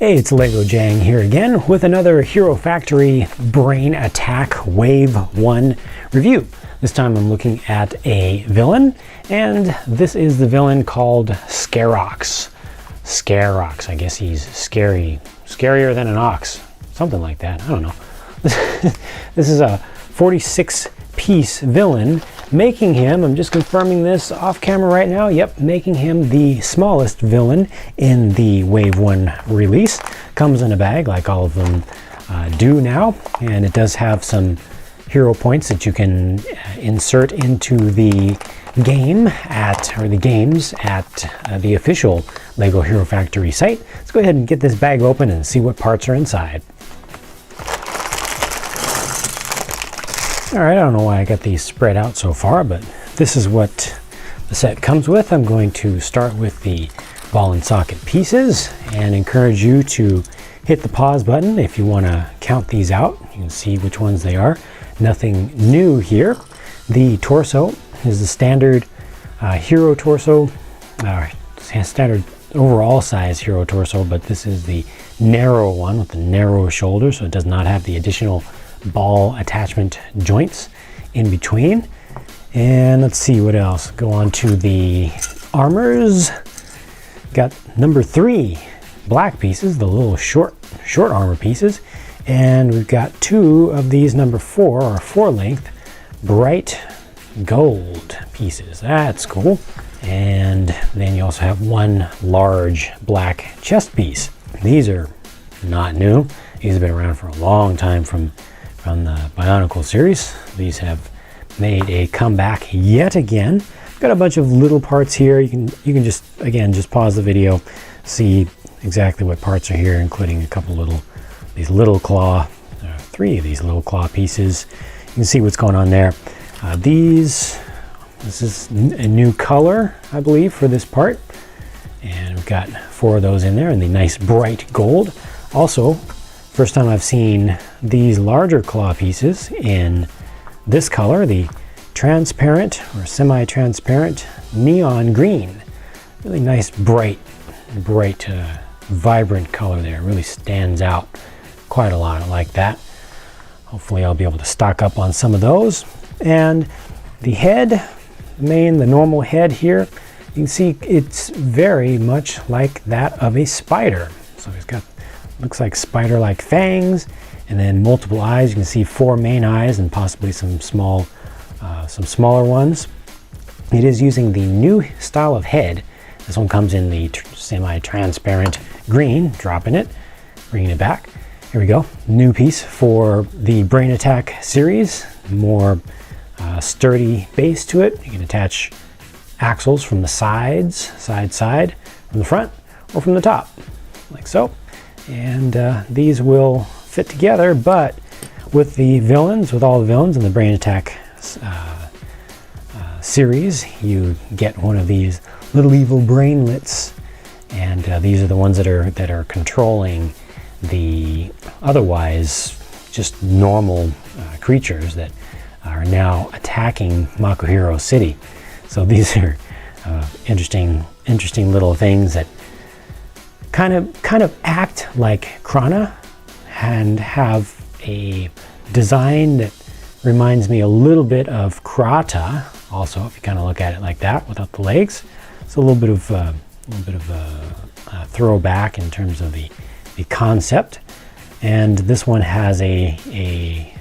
Hey, it's LEGO JANG here again with another Hero Factory Brain Attack Wave 1 review. This time I'm looking at a villain, and this is the villain called Scarox. Scarox, I guess he's scarier than an ox, something like that, I don't know. This is a 46-piece villain, making him, I'm just confirming this off camera right now, yep, making him the smallest villain in the Wave 1 release. Comes in a bag like all of them do now, and it does have some hero points that you can insert into the game or the games at the official LEGO Hero Factory site. Let's go ahead and get this bag open and see what parts are inside. Alright, I don't know why I got these spread out so far, but this is what the set comes with. I'm going to start with the ball and socket pieces and encourage you to hit the pause button if you want to count these out. You can see which ones they are. Nothing new here. The torso is the standard hero torso, standard overall size hero torso, but this is the narrow one with the narrow shoulder, so it does not have the additional ball attachment joints in between. And let's see what else. Go on to the armors. Got number 3 black pieces, the little short armor pieces, and we've got 2 of these number 4 or 4 length bright gold pieces. That's cool. And then you also have 1 large black chest piece. These are not new. These have been around for a long time from the Bionicle series. These have made a comeback yet again. Got a bunch of little parts here. You can just pause the video, see exactly what parts are here, including a couple these little claw, 3 of these little claw pieces. You can see what's going on there. This is a new color, I believe, for this part, and we've got 4 of those in there in the nice bright gold. Also, first time I've seen these larger claw pieces in this color, the transparent or semi-transparent neon green. Really nice, bright, vibrant color there. It really stands out quite a lot. I like that. Hopefully I'll be able to stock up on some of those. And the head, the normal head here, you can see it's very much like that of a spider. So he's got, looks like spider-like fangs, and then multiple eyes. You can see 4 main eyes and possibly some smaller ones. It is using the new style of head. This one comes in the semi-transparent green. Dropping it, bringing it back. Here we go. New piece for the Brain Attack series. More sturdy base to it. You can attach axles from the sides, side, from the front, or from the top, like so. And these will fit together, but with all the villains in the Brain Attack series, you get one of these little evil brainlets, and these are the ones that are controlling the otherwise just normal creatures that are now attacking Makuhiro City. So these are interesting little things that kind of act like Krana and have a design that reminds me a little bit of Krata. Also, if you kind of look at it like that without the legs, it's a little bit of a throwback in terms of the concept. And this one has a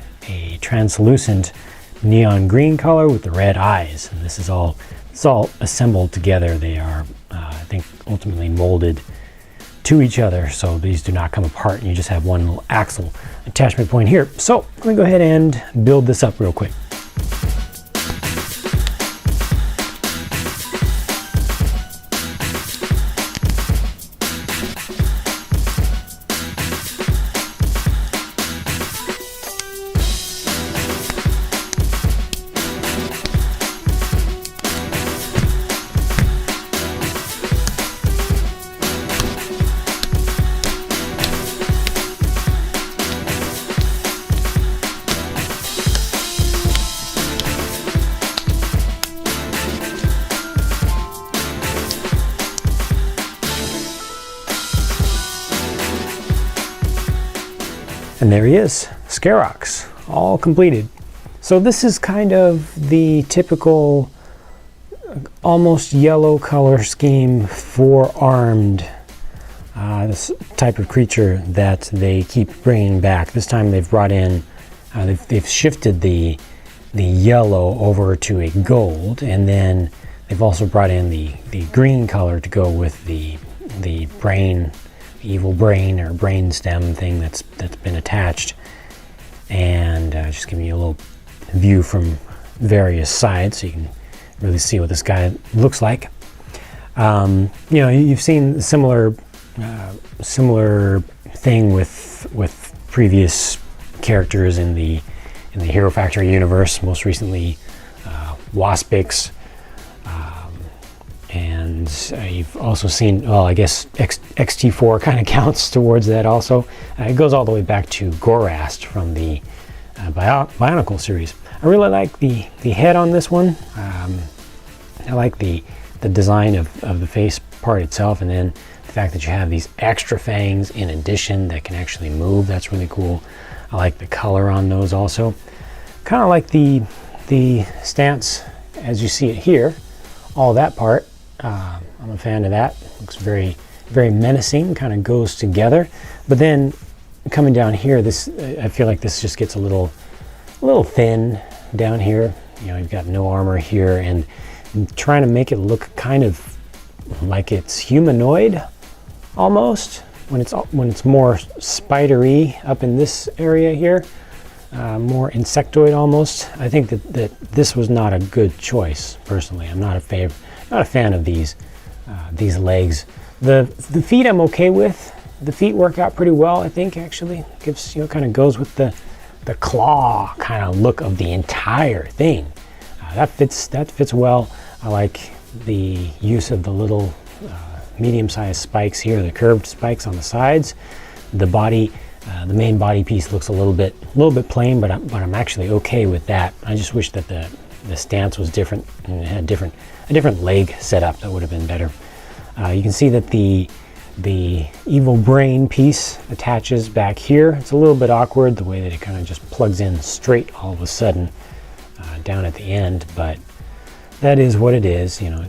translucent neon green color with the red eyes, and it's all assembled together. They are, I think, ultimately molded to each other, so these do not come apart, and you just have one little axle attachment point here. So let me go ahead and build this up real quick. And there he is, Scarox, all completed. So this is kind of the typical almost yellow color scheme for armed this type of creature that they keep bringing back. This time they've brought in, they've shifted the yellow over to a gold, and then they've also brought in the green color to go with the brain, evil brain or brain stem thing that's been attached. And just giving you a little view from various sides so you can really see what this guy looks like. You know, you've seen similar thing with previous characters in the Hero Factory universe. Most recently, Waspix, and you've also seen. Well, I guess XT4 kind of counts towards that also. It goes all the way back to Gorast from the Bionicle series. I really like the head on this one. I like the design of the face part itself, and then the fact that you have these extra fangs in addition that can actually move. That's really cool. I like the color on those also. Kind of like the stance as you see it here. All that part. I'm a fan of that. Looks very, very menacing. Kind of goes together. But then coming down here, this I feel like this just gets a little thin down here. You know, you've got no armor here, and trying to make it look kind of like it's humanoid almost when it's more spidery up in this area here, more insectoid almost. I think that this was not a good choice personally. I'm not a fan of these legs. The feet I'm okay with. The feet work out pretty well, I think. Actually, gives, you know, kind of goes with the claw kind of look of the entire thing. That fits well. I like the use of the little medium-sized spikes here, the curved spikes on the sides. The body, the main body piece looks a little bit plain, but I'm actually okay with that. I just wish that the stance was different and it had a different leg setup. That would have been better. You can see that the evil brain piece attaches back here. It's a little bit awkward the way that it kind of just plugs in straight all of a sudden down at the end, but that is what it is. You know,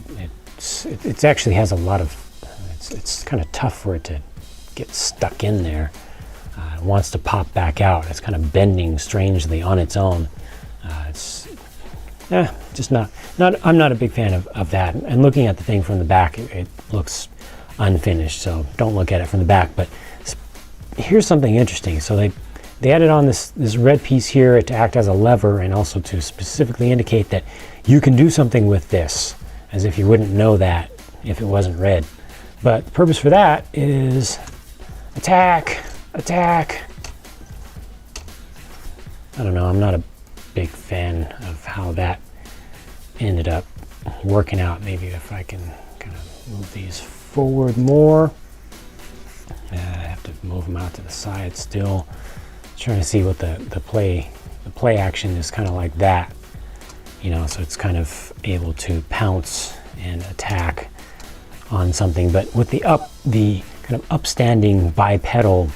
it actually has a lot of. It's kind of tough for it to get stuck in there. It wants to pop back out. It's kind of bending strangely on its own. It's just not. I'm not a big fan of that. And looking at the thing from the back, it looks unfinished. So don't look at it from the back. But here's something interesting. So they added on this red piece here to act as a lever, and also to specifically indicate that you can do something with this, as if you wouldn't know that if it wasn't red. But the purpose for that is attack. I don't know, I'm not a big fan of how that ended up working out. Maybe if I can kind of move these forward more. I have to move them out to the side still. Trying to see what the play action is kind of like that. You know, so it's kind of able to pounce and attack on something, but with the kind of upstanding bipedal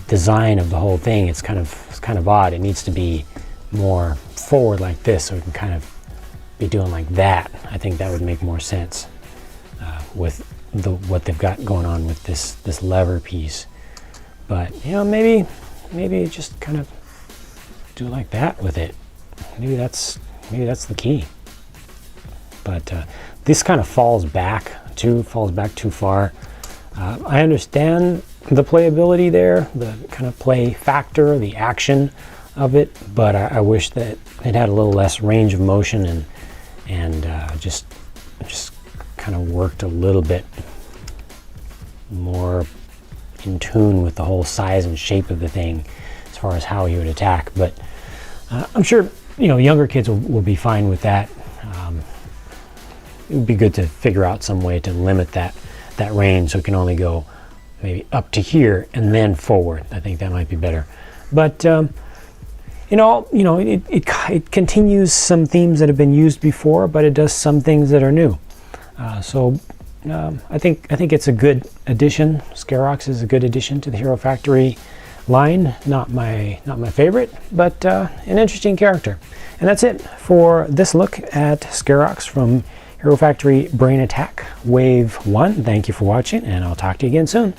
design of the whole thing, it's kind of odd. It needs to be more forward like this, so it can kind of be doing like that. I think that would make more sense with what they've got going on with this lever piece. But you know, maybe just kind of do like that with it. Maybe that's the key. But this kind of falls back too far. I understand the playability there, the kind of play factor, the action of it, but I wish that it had a little less range of motion and just kind of worked a little bit more in tune with the whole size and shape of the thing as far as how he would attack. But I'm sure, you know, younger kids will be fine with that. It would be good to figure out some way to limit that range so it can only go maybe up to here and then forward. I think that might be better. But it continues some themes that have been used before, but it does some things that are new. So I think it's a good addition. Scarox is a good addition to the Hero Factory line. Not my favorite, but an interesting character. And that's it for this look at Scarox from Hero Factory Brain Attack Wave 1. Thank you for watching, and I'll talk to you again soon.